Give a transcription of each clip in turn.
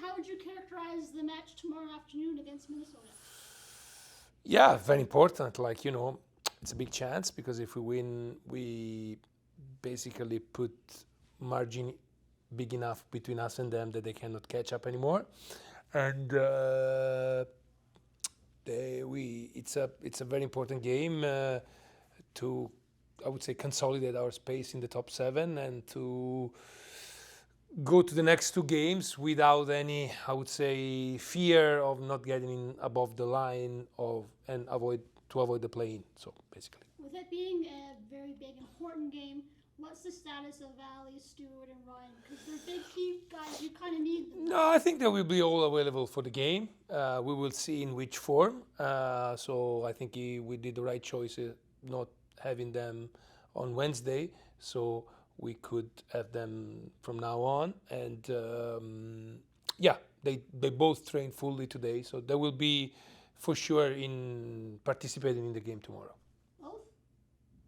how would you characterize the match tomorrow afternoon against Minnesota? Yeah, very important. Like, it's a big chance because if we win, we basically put margin big enough between us and them that they cannot catch up anymore. And it's a very important game to, I would say, consolidate our space in the top seven and to go to the next two games without any, I would say, fear of not getting in above the line and avoid the play-in. So basically. With it being a very big, important game, what's the status of Vanni, Stewart, and Ryan? Because they're big key guys, you kind of need them. No, I think they will be all available for the game. We will see in which form. So I think we did the right choice not having them on Wednesday. So we could have them from now on. And they both trained fully today. So they will be for sure in participating in the game tomorrow. Both?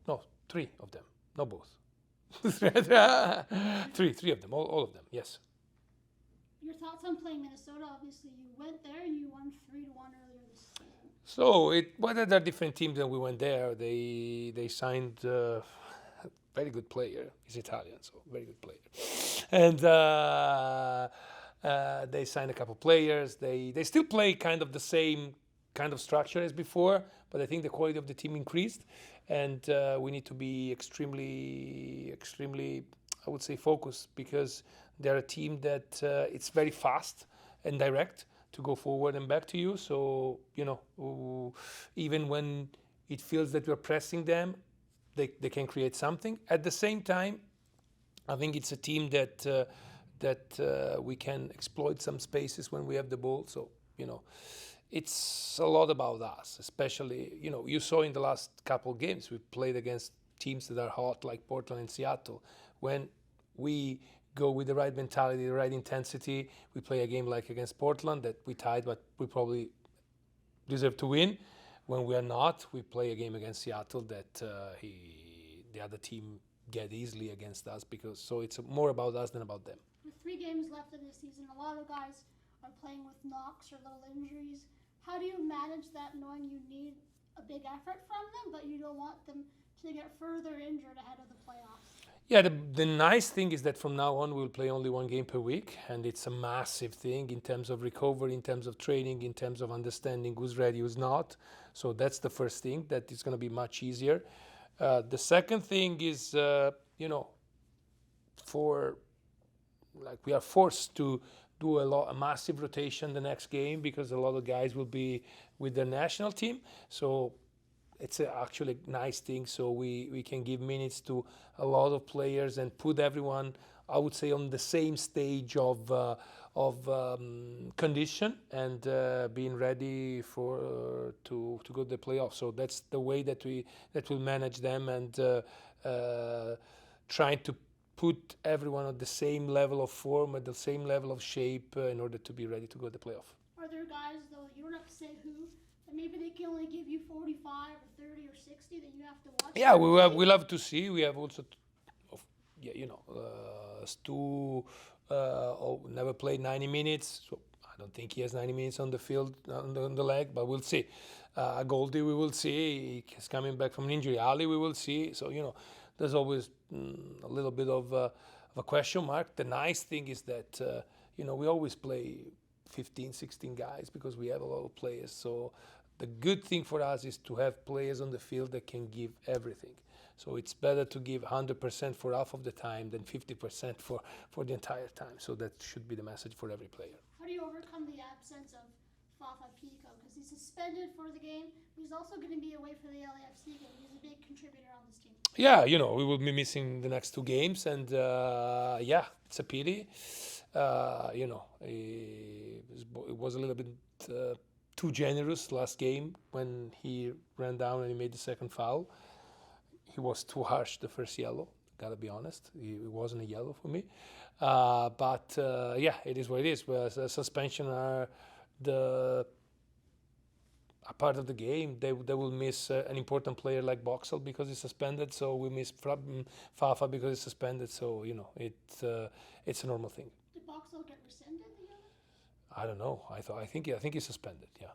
No, three of them, not both. three of them, all of them, yes. Your thoughts on playing Minnesota? Obviously, you went there and you won 3-1 earlier this season. So whether they're different teams than we went there, they signed a very good player. He's Italian, so very good player. And they signed a couple players. They still play kind of the same kind of structure as before, but I think the quality of the team increased, and we need to be extremely, I would say, focused because they're a team that it's very fast and direct to go forward and back to you. So even when it feels that we're pressing them, they can create something. At the same time, I think it's a team that we can exploit some spaces when we have the ball. So it's a lot about us, especially, you saw in the last couple games, we played against teams that are hot like Portland and Seattle. When we go with the right mentality, the right intensity, we play a game like against Portland that we tied, but we probably deserve to win. When we are not, we play a game against Seattle that the other team get easily against us so it's more about us than about them. With 3 games left in the season, a lot of guys are playing with knocks or little injuries. How do you manage that knowing you need a big effort from them, but you don't want them to get further injured ahead of the playoffs? Yeah, the nice thing is that from now on we'll play only 1 game per week, and it's a massive thing in terms of recovery, in terms of training, in terms of understanding who's ready, who's not. So that's the first thing, that it's going to be much easier. The second thing is, we are forced to do a massive rotation the next game because a lot of guys will be with the national team. So it's actually a nice thing. So we can give minutes to a lot of players and put everyone, I would say, on the same stage of condition and being ready to go to the playoffs. So that's the way that we'll manage them and trying to put everyone at the same level of form, at the same level of shape in order to be ready to go to the playoff. Are there guys, though, you don't have to say who, that maybe they can only give you 45 or 30 or 60 that you have to watch? Yeah, we'll have to see. We have also, Stu never played 90 minutes, so I don't think he has 90 minutes on the field, on the leg, but we'll see. Goldie, we will see. He's coming back from an injury. Ali, we will see. So, there's always a little bit of a question mark. The nice thing is that, we always play 15, 16 guys because we have a lot of players. So the good thing for us is to have players on the field that can give everything. So it's better to give 100% for half of the time than 50% for the entire time. So that should be the message for every player. How do you overcome the absence of Fafa Pico? Because he's suspended for the game. He's also going to be away for the LAFC game. He's a big contributor on this team. Yeah, we will be missing the next 2 games. And it's a pity. It was a little bit too generous last game when he ran down and he made the second foul. He was too harsh the first yellow, gotta be honest. It wasn't a yellow for me. But it is what it is. Whereas suspension are a part of the game. They will miss an important player like Boxall because he's suspended. So we miss Fafa because he's suspended. So, it's a normal thing. Did Boxall get rescinded? I don't know. I think he's suspended. Yeah.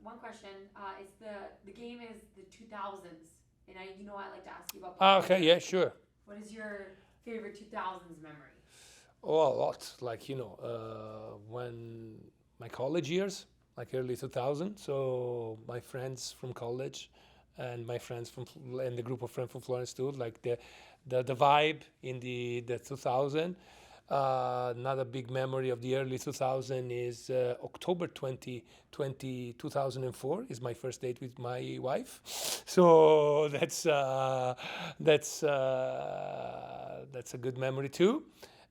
One question. It's the game is the 2000s, and I like to ask you about. Okay. Yeah. Sure. What is your favorite 2000s memory? Oh, a lot. Like when my college years, like early 2000. So my friends from college, and my friends and the group of friends from Florence too. Like the vibe in the 2000. Another big memory of the early 2000 is October 2004 is my first date with my wife. So that's a good memory too.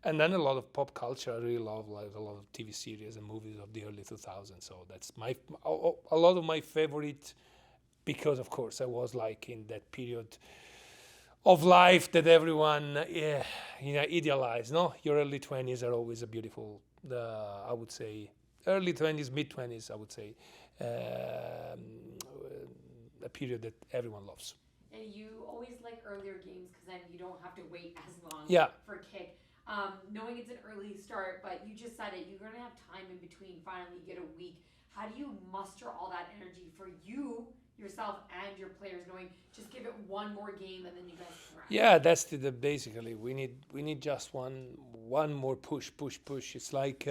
And then a lot of pop culture. I really love like a lot of TV series and movies of the early 2000s. So that's a lot of my favorite, because of course I was like in that period of life that everyone idealize. No, your early 20s are always a beautiful, I would say early 20s, mid 20s, I would say, a period that everyone loves. And you always like earlier games because then you don't have to wait as long for kick. Knowing it's an early start, but you just said it, you're going to have time in between. Finally, you get a week. How do you muster all that energy for you, yourself, and your players, knowing just give it one more game and then you guys can rest? Yeah, that's basically we need just one more push. It's like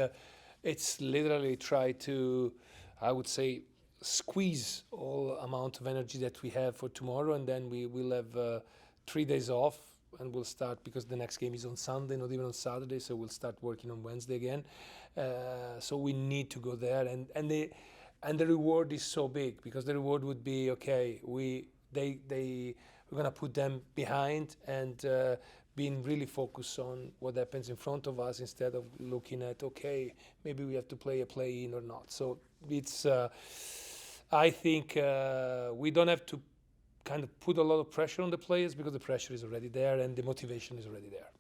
it's literally try to, I would say, squeeze all amount of energy that we have for tomorrow, and then we will have 3 days off, and we'll start, because the next game is on Sunday, not even on Saturday, so we'll start working on Wednesday again. So we need to go there, and the reward is so big, because the reward would be, okay, we're gonna put them behind and being really focused on what happens in front of us, instead of looking at, okay, maybe we have to play a play-in or not. So it's I think we don't have to kind of put a lot of pressure on the players, because the pressure is already there and the motivation is already there.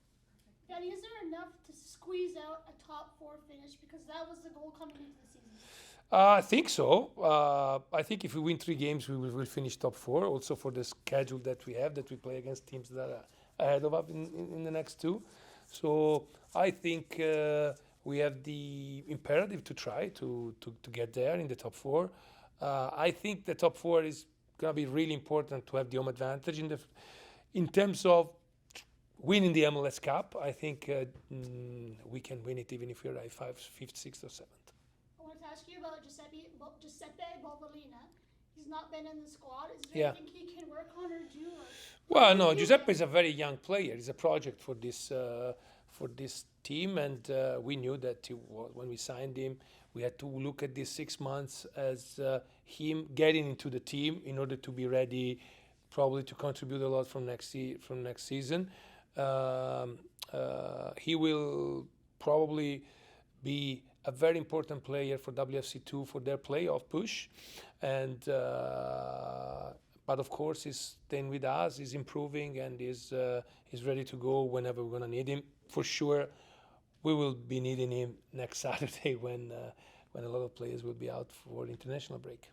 Vanni, is there enough to squeeze out a top 4 finish? Because that was the goal coming into the season. I think so. I think if we win 3 games, we will finish top 4. Also for the schedule that we have, that we play against teams that are ahead of us in the next 2. So I think we have the imperative to try to get there in the top 4. I think the top 4 is going to be really important to have the home advantage in terms of winning the MLS Cup. I think we can win it even if we're like 5th, 6th, or 7th. I wanted to ask you about Giuseppe Bovalina. He's not been in the squad. Is there anything he can work on or do? Well, no, Giuseppe is a very young player. He's a project for this team, and we knew that when we signed him, we had to look at these 6 months as him getting into the team in order to be ready, probably to contribute a lot from next season. He will probably be a very important player for WFC2 for their playoff push, and but of course he's staying with us, he's improving, and he's ready to go whenever we're gonna need him. For sure, we will be needing him next Saturday when a lot of players will be out for international break.